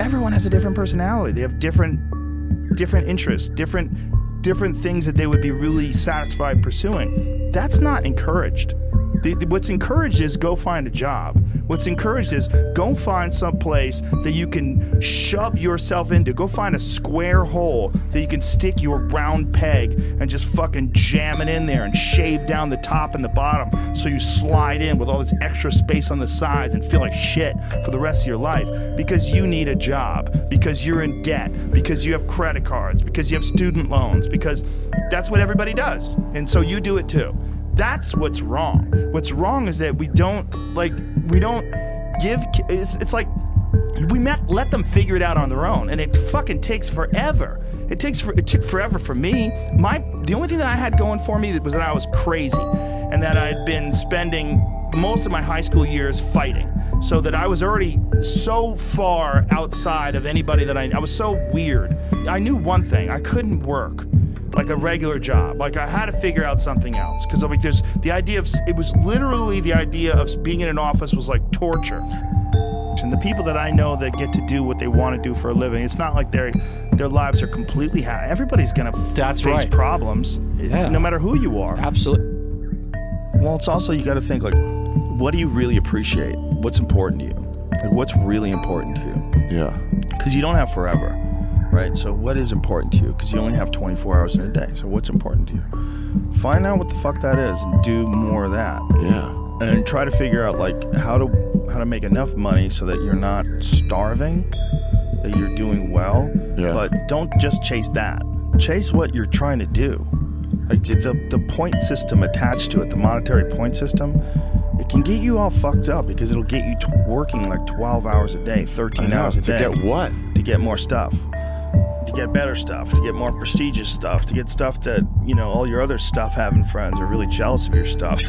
everyone has a different personality. They have different interests, different things that they would be really satisfied pursuing. That's not encouraged. What's encouraged is go find a job. What's encouraged is go find some place that you can shove yourself into. Go find a square hole that you can stick your round peg and just fucking jam it in there and shave down the top and the bottom so you slide in with all this extra space on the sides and feel like shit for the rest of your life because you need a job, because you're in debt, because you have credit cards, because you have student loans, because that's what everybody does. And so you do it too. That's what's wrong. What's wrong is that we don't give, it's like let them figure it out on their own, and it fucking takes forever. It took forever for me. The only thing that I had going for me was that I was crazy and that I'd been spending most of my high school years fighting, so that I was already so far outside of anybody that I was so weird. I knew one thing, I couldn't work like a regular job. Like I had to figure out something else, because like there's the idea of, it was literally the idea of being in an office was like torture. And the people that I know that get to do what they want to do for a living, it's not like their lives are completely happy. Everybody's gonna face problems, no matter who you are. Absolutely. Well, it's also, you got to think like, what do you really appreciate? What's important to you? Like what's really important to you? Yeah. Because you don't have forever. Right, so what is important to you? Because you only have 24 hours in a day. So what's important to you? Find out what the fuck that is and do more of that. Yeah. And try to figure out like how to make enough money so that you're not starving, that you're doing well. Yeah. But don't just chase that. Chase what you're trying to do. Like the point system attached to it, the monetary point system, it can get you all fucked up because it'll get you working like 12 hours a day, 13 hours a day. To get what? To get more stuff. To get better stuff, to get more prestigious stuff, to get stuff that, you know, all your other stuff having friends are really jealous of your stuff.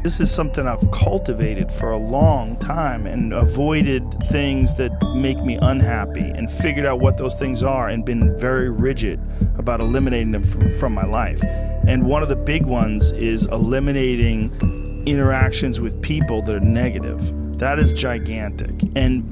This is something I've cultivated for a long time and avoided things that make me unhappy and figured out what those things are and been very rigid about eliminating them from my life. And one of the big ones is eliminating interactions with people that are negative. That is gigantic. And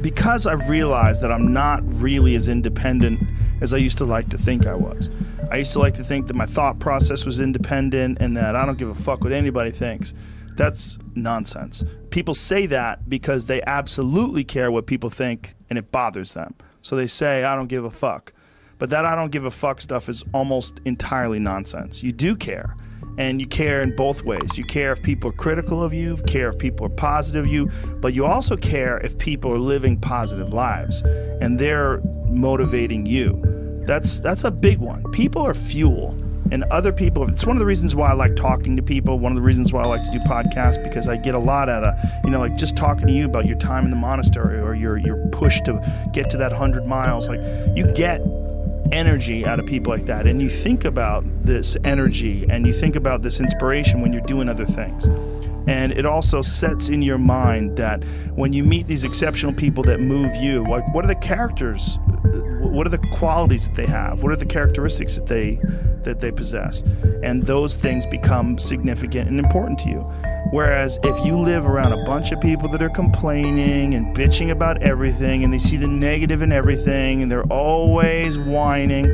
because I've realized that I'm not really as independent as I used to like to think I was. I used to like to think that my thought process was independent and that I don't give a fuck what anybody thinks. That's nonsense. People say that because they absolutely care what people think and it bothers them. So they say, I don't give a fuck. But that I don't give a fuck stuff is almost entirely nonsense. You do care. And you care in both ways. You care if people are critical of you, care if people are positive of you, but you also care if people are living positive lives and they're motivating you. That's a big one. People are fuel, and other people, it's one of the reasons why I like talking to people, one of the reasons why I like to do podcasts, because I get a lot out of, you know, like just talking to you about your time in the monastery or your push to get to that 100 miles. Like you get energy out of people like that, and you think about this energy and you think about this inspiration when you're doing other things. And it also sets in your mind that when you meet these exceptional people that move you, like what are the characters, what are the qualities that they have, what are the characteristics that they possess, and those things become significant and important to you. Whereas if you live around a bunch of people that are complaining and bitching about everything, and they see the negative in everything, and they're always whining,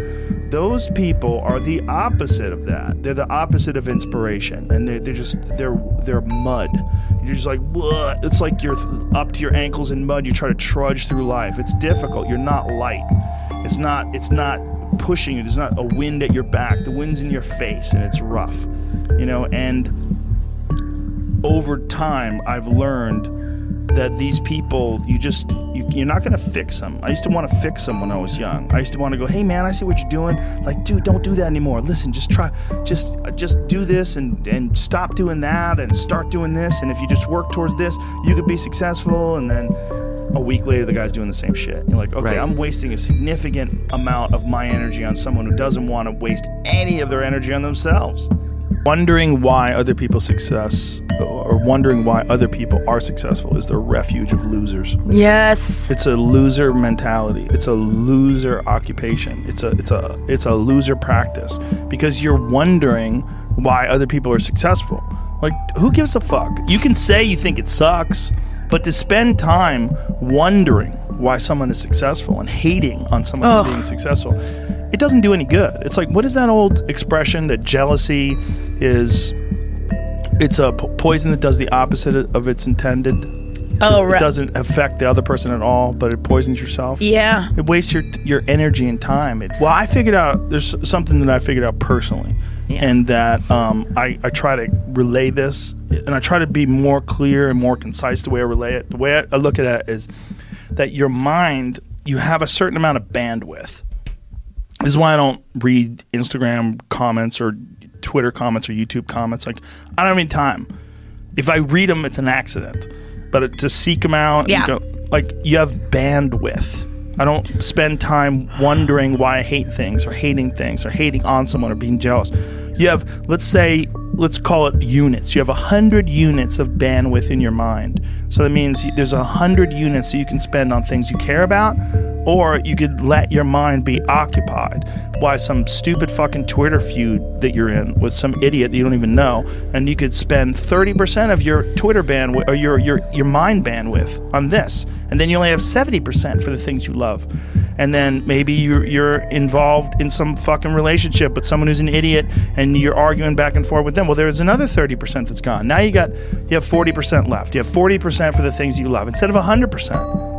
those people are the opposite of that. They're the opposite of inspiration, and they're mud. You're just like, what? It's like you're up to your ankles in mud. You try to trudge through life. It's difficult. You're not light. It's not pushing you. There's not a wind at your back. The wind's in your face, and it's rough, you know. And over time, I've learned that these people, you're not going to fix them. I used to want to fix them when I was young. I used to want to go, hey man, I see what you're doing. Like, dude, don't do that anymore. Listen, just do this and stop doing that and start doing this. And if you just work towards this, you could be successful. And then a week later, the guy's doing the same shit. You're like, okay, right. I'm wasting a significant amount of my energy on someone who doesn't want to waste any of their energy on themselves. Wondering why other people's success or wondering why other people are successful is the refuge of losers. Yes. It's a loser mentality. It's a loser occupation. It's a loser practice because you're wondering why other people are successful. Like, who gives a fuck? You can say you think it sucks, but to spend time wondering why someone is successful and hating on someone for being successful, it doesn't do any good. It's like, what is that old expression that jealousy is, it's a poison that does the opposite of its intended? It doesn't affect the other person at all, but it poisons yourself. Yeah. It wastes your energy and time. Well, I figured out, there's something that I figured out personally, and that I try to relay this, and I try to be more clear and more concise the way I relay it. The way I look at it is that your mind, you have a certain amount of bandwidth. This is why I don't read Instagram comments or Twitter comments or YouTube comments. Like, I don't have any time. If I read them, it's an accident. But to seek them out, and go, like, you have bandwidth. I don't spend time wondering why I hate things or hating on someone or being jealous. You have, let's call it units. You have 100 units of bandwidth in your mind. So that means there's 100 units that you can spend on things you care about, or you could let your mind be occupied by some stupid fucking Twitter feud that you're in with some idiot that you don't even know, and you could spend 30% of your Twitter bandwidth or your mind bandwidth on this, and then you only have 70% for the things you love. And then maybe you're involved in some fucking relationship with someone who's an idiot, and you're arguing back and forth with them. Well, there's another 30% that's gone. Now you have 40% left. You have 40% for the things you love instead of 100%.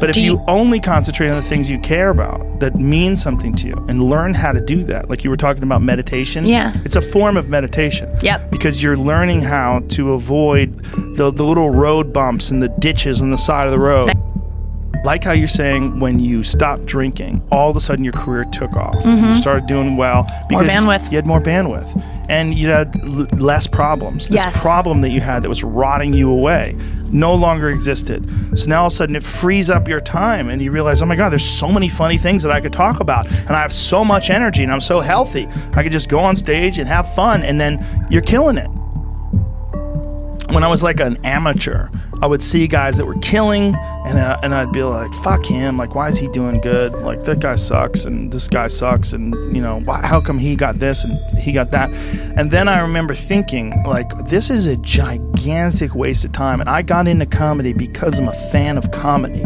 But if you only concentrate on the things you care about that mean something to you and learn how to do that, like you were talking about meditation, it's a form of meditation. Yep. Because you're learning how to avoid the little road bumps and the ditches on the side of the road. Like how you're saying when you stopped drinking, all of a sudden your career took off. You started doing well because you had more bandwidth. And you had less problems. This problem that you had that was rotting you away no longer existed. So now all of a sudden it frees up your time and you realize, oh my God, there's so many funny things that I could talk about. And I have so much energy and I'm so healthy. I could just go on stage and have fun, and then you're killing it. When I was like an amateur, I would see guys that were killing, and I'd be like, fuck him, like, why is he doing good? Like, that guy sucks, and this guy sucks, and, you know, how come he got this and he got that? And then I remember thinking, like, this is a gigantic waste of time, and I got into comedy because I'm a fan of comedy.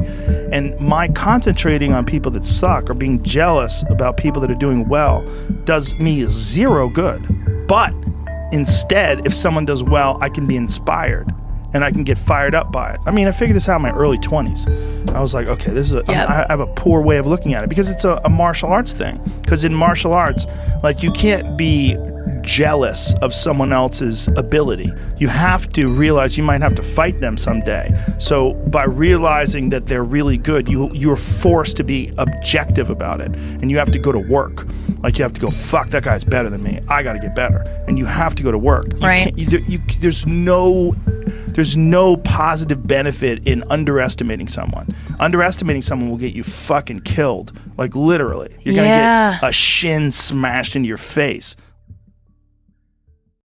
And my concentrating on people that suck or being jealous about people that are doing well does me zero good. But instead, if someone does well, I can be inspired and I can get fired up by it. I mean, I figured this out in my early 20s. I was like, okay, this is I have a poor way of looking at it because it's a martial arts thing. Because in martial arts, like, you can't be jealous of someone else's ability. You have to realize you might have to fight them someday. So by realizing that they're really good, you're forced to be objective about it, and you have to go to work. Like, you have to go, fuck, that guy's better than me. I got to get better. And you have to go to work. Right. There's no positive benefit in underestimating someone. Underestimating someone will get you fucking killed. Like, literally. You're going to get a shin smashed into your face.